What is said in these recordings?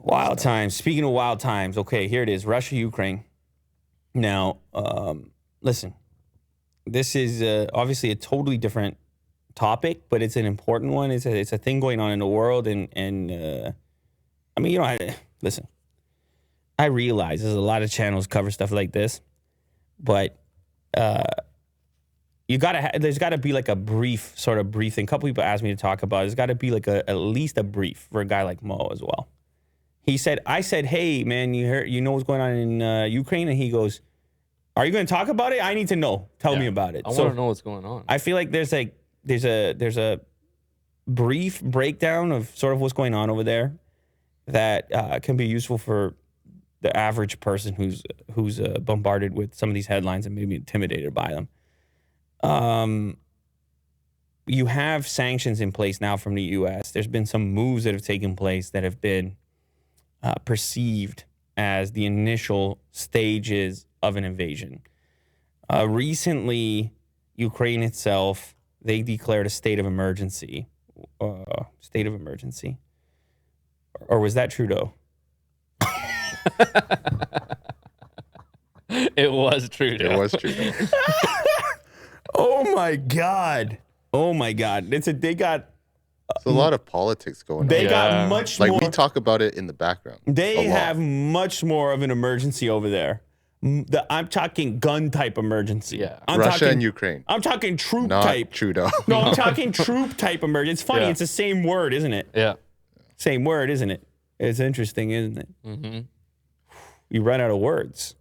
Wild times. Speaking of wild times, okay, here it is. Russia, Ukraine. Now, listen, this is obviously a totally different topic, but it's an important one. It's a thing going on in the world. And I mean, listen, I realize there's a lot of channels cover stuff like this, but there's got to be like a brief thing. A couple people asked me to talk about it. There's got to be like at least a brief for a guy like Mo as well. I said, hey, man, you know what's going on in Ukraine? And he goes, are you going to talk about it? I need to know. Tell me about it. I want to know what's going on. I feel like there's a brief breakdown of sort of what's going on over there that can be useful for the average person who's bombarded with some of these headlines and maybe intimidated by them. You have sanctions in place now from the U.S. There's been some moves that have taken place that have been perceived as the initial stages of an invasion. Recently, Ukraine itself, they declared a state of emergency. Or was that Trudeau? It was Trudeau. It was Trudeau. Oh my God. They got There's a lot of politics going on. They got much like more. we talk about it in the background. They have much more of an emergency over there. I'm talking gun type emergency. Yeah. Russia and Ukraine. I'm talking troop Not type. Trudeau. No, I'm talking troop type emergency. It's funny. Yeah. It's the same word, isn't it? Yeah. Same word, isn't it? It's interesting, isn't it? Mm-hmm. You run out of words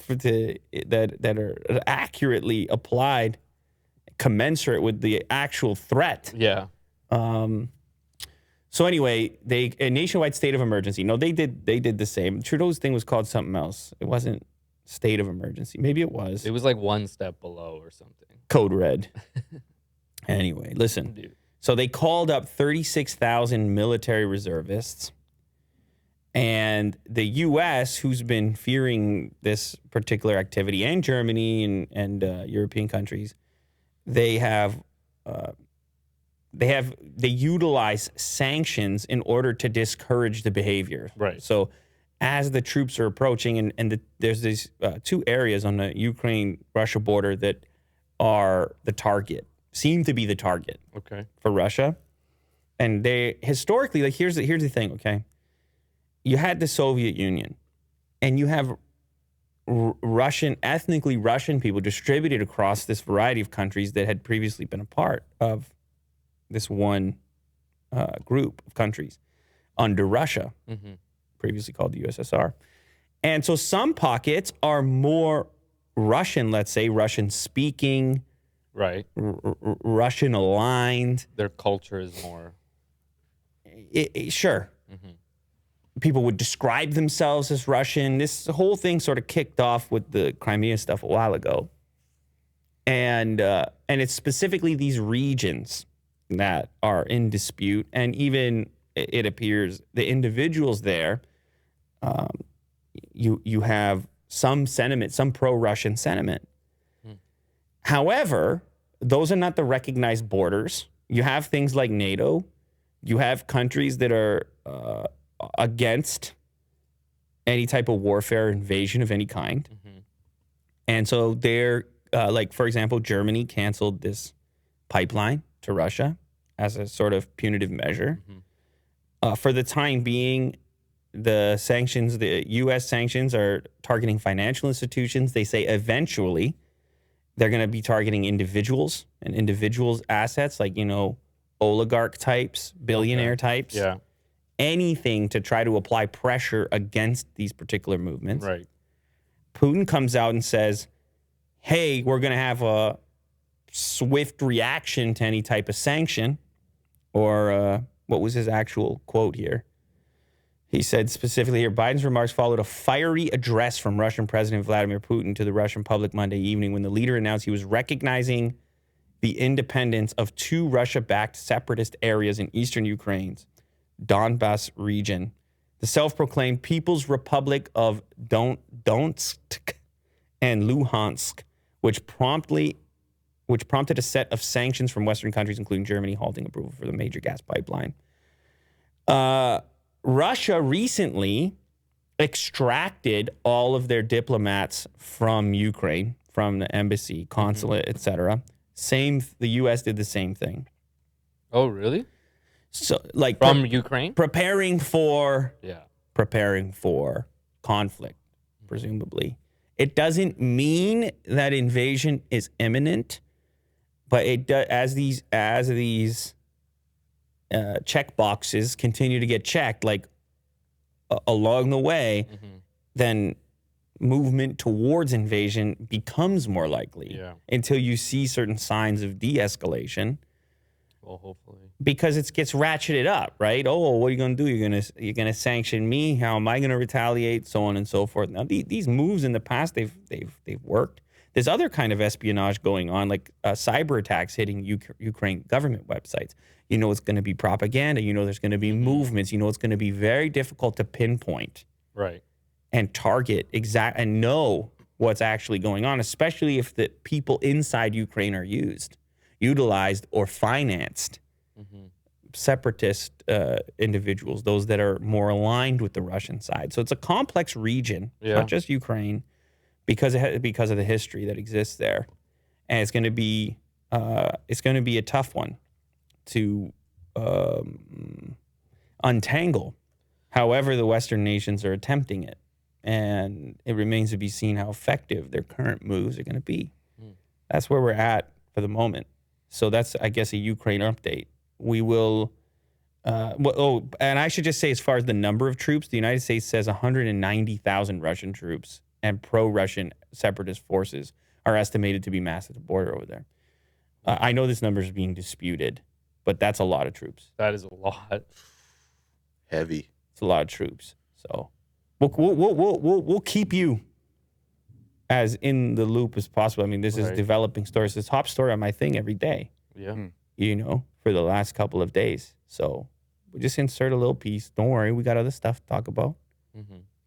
that are accurately applied, commensurate with the actual threat. Yeah. So anyway, a nationwide state of emergency. No, they did the same. Trudeau's thing was called something else. It wasn't state of emergency. Maybe it was. It was like one step below or something. Code red. Anyway, listen. Dude. So they called up 36,000 military reservists. And the U.S., who's been fearing this particular activity, and Germany and European countries, they utilize sanctions in order to discourage the behavior. Right. So as the troops are approaching, there's these two areas on the Ukraine-Russia border that are seem to be the target for Russia. And they historically, like here's the thing, okay? You had the Soviet Union, and you have ethnically Russian people distributed across this variety of countries that had previously been a part of this one group of countries under Russia, previously called the USSR. And so some pockets are more Russian, let's say, Russian-speaking, right, Russian-aligned. Their culture is more... Sure. People would describe themselves as Russian. This whole thing sort of kicked off with the Crimea stuff a while ago. And it's specifically these regions that are in dispute. And even it appears the individuals there, you have some sentiment, some pro-Russian sentiment. However, those are not the recognized borders. You have things like NATO. You have countries that are against any type of warfare, invasion of any kind. And so they're, like, for example, Germany canceled this pipeline to Russia as a sort of punitive measure. For the time being, the U.S. sanctions are targeting financial institutions. They say eventually they're going to be targeting individuals and individuals' assets, like, oligarch types, billionaire types. Yeah. Anything to try to apply pressure against these particular movements. Right. Putin comes out and says, hey, we're going to have a swift reaction to any type of sanction. Or what was his actual quote here? He said specifically here, Biden's remarks followed a fiery address from Russian President Vladimir Putin to the Russian public Monday evening when the leader announced he was recognizing the independence of two Russia-backed separatist areas in eastern Ukraine's Donbas region, the self-proclaimed People's Republic of Donetsk and Luhansk, which prompted a set of sanctions from Western countries, including Germany, halting approval for the major gas pipeline. Russia recently extracted all of their diplomats from Ukraine, from the embassy, consulate, etc. The U.S. did the same thing. Oh, really? So, like From Ukraine? preparing for Yeah. conflict, presumably. It doesn't mean that invasion is imminent, but it does, as these check boxes continue to get checked, like along the way, then movement towards invasion becomes more likely. Yeah. Until you see certain signs of de-escalation. Well, hopefully. Because it gets ratcheted up, right? Oh, what are you going to do? You're gonna sanction me? How am I going to retaliate? So on and so forth. Now, these moves in the past, they've worked. There's other kind of espionage going on, like cyber attacks hitting Ukraine government websites. You know, it's going to be propaganda. You know, there's going to be movements. You know, it's going to be very difficult to pinpoint Right. and target and know what's actually going on, especially if the people inside Ukraine are utilized or financed separatist individuals, those that are more aligned with the Russian side. So it's a complex region, not just Ukraine, because of the history that exists there, and it's going to be a tough one to untangle. However, the Western nations are attempting it, and it remains to be seen how effective their current moves are going to be. That's where we're at for the moment. So that's, I guess, a Ukraine update. We will, and I should just say, as far as the number of troops, the United States says 190,000 Russian troops and pro-Russian separatist forces are estimated to be massed at the border over there. I know this number is being disputed, but that's a lot of troops. That is a lot. Heavy. It's a lot of troops. So we'll keep you as in the loop as possible. I mean, this is developing stories. It's top story on my thing every day. Yeah. You know, for the last couple of days. So we just insert a little piece. Don't worry, we got other stuff to talk about.